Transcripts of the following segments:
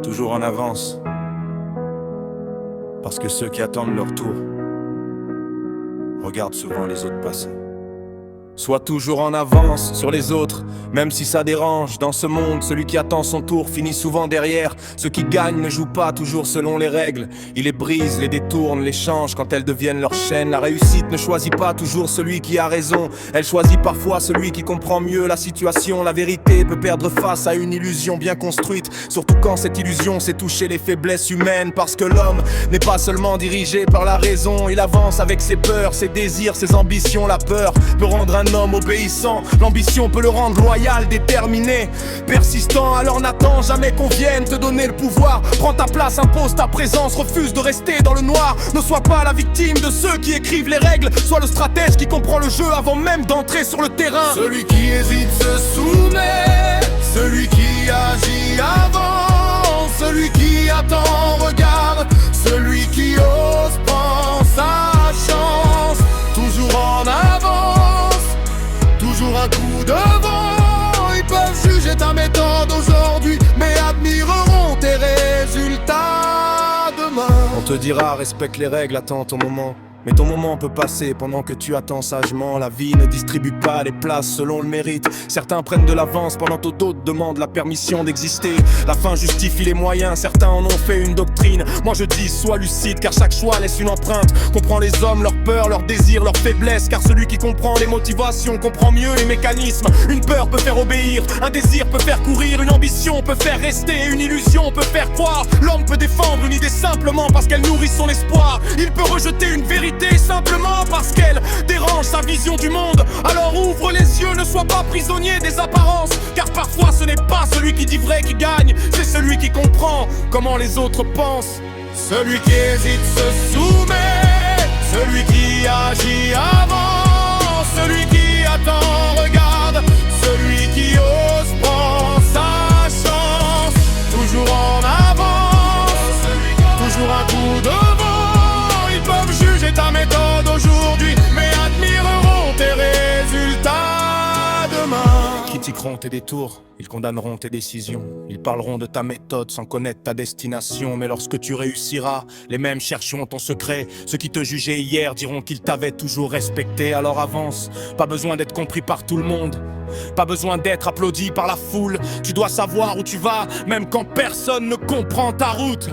toujours en avance. Parce que ceux qui attendent leur tour regardent souvent les autres passer. Sois toujours en avance sur les autres, même si ça dérange. Dans ce monde, celui qui attend son tour finit souvent derrière. Ceux qui gagnent ne jouent pas toujours selon les règles. Ils les brisent, les détournent, les changent quand elles deviennent leur chaîne. La réussite ne choisit pas toujours celui qui a raison. Elle choisit parfois celui qui comprend mieux la situation. La vérité peut perdre face à une illusion bien construite, surtout quand cette illusion sait toucher les faiblesses humaines. Parce que l'homme n'est pas seulement dirigé par la raison. Il avance avec ses peurs, ses désirs, ses ambitions. La peur peut rendre un homme obéissant, l'ambition peut le rendre loyal, déterminé, persistant. Alors n'attends jamais qu'on vienne te donner le pouvoir. Prends ta place, impose ta présence, refuse de rester dans le noir. Ne sois pas la victime de ceux qui écrivent les règles. Sois le stratège qui comprend le jeu avant même d'entrer sur le terrain. Celui qui hésite se soumet, celui qui agit avant, celui qui attend regarde, celui qui ose prend sa chance. Toujours en avance, toujours un coup de vent. Ils peuvent juger ta méthode aujourd'hui, mais admireront tes résultats demain. On te dira respecte les règles, attends ton moment. Mais ton moment peut passer pendant que tu attends sagement. La vie ne distribue pas les places selon le mérite. Certains prennent de l'avance pendant que d'autres demandent la permission d'exister. La fin justifie les moyens, certains en ont fait une doctrine. Moi je dis sois lucide car chaque choix laisse une empreinte. Comprends les hommes, leurs peurs, leurs désirs, leurs faiblesses. Car celui qui comprend les motivations comprend mieux les mécanismes. Une peur peut faire obéir, un désir peut faire courir, une ambition peut faire rester, une illusion peut faire croire. L'homme peut défendre une idée simplement parce qu'elle nourrit son espoir. Il peut rejeter une vérité simplement parce qu'elle dérange sa vision du monde. Alors ouvre les yeux, ne sois pas prisonnier des apparences. Car parfois ce n'est pas celui qui dit vrai qui gagne, c'est celui qui comprend comment les autres pensent. Celui qui hésite se soumet, celui qui agit avant, celui qui attend regarde, celui qui ose prend sa chance. Toujours en avance, toujours un coup de vent. Ils peuvent juger ta méthode aujourd'hui, mais admireront tes résultats demain. Ils critiqueront tes détours, ils condamneront tes décisions. Ils parleront de ta méthode sans connaître ta destination. Mais lorsque tu réussiras, les mêmes chercheront ton secret. Ceux qui te jugeaient hier diront qu'ils t'avaient toujours respecté. Alors avance, pas besoin d'être compris par tout le monde, pas besoin d'être applaudi par la foule. Tu dois savoir où tu vas, même quand personne ne comprend ta route.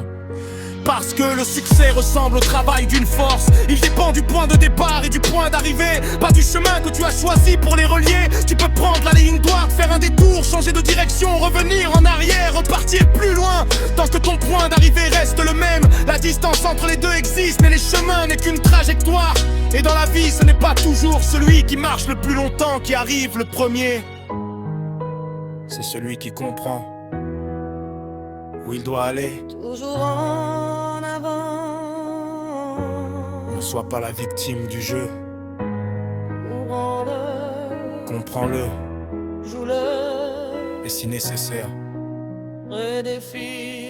Parce que le succès ressemble au travail d'une force. Il dépend du point de départ et du point d'arrivée, pas du chemin que tu as choisi pour les relier. Tu peux prendre la ligne droite, faire un détour, changer de direction, revenir en arrière, repartir plus loin. Tant que ton point d'arrivée reste le même, la distance entre les deux existe, mais les chemins n'est qu'une trajectoire. Et dans la vie ce n'est pas toujours celui qui marche le plus longtemps qui arrive le premier. C'est celui qui comprend où il doit aller. Toujours en avant. Ne sois pas la victime du jeu. Comprends-le, Comprends-le. joue-le, Et si nécessaire, redéfie.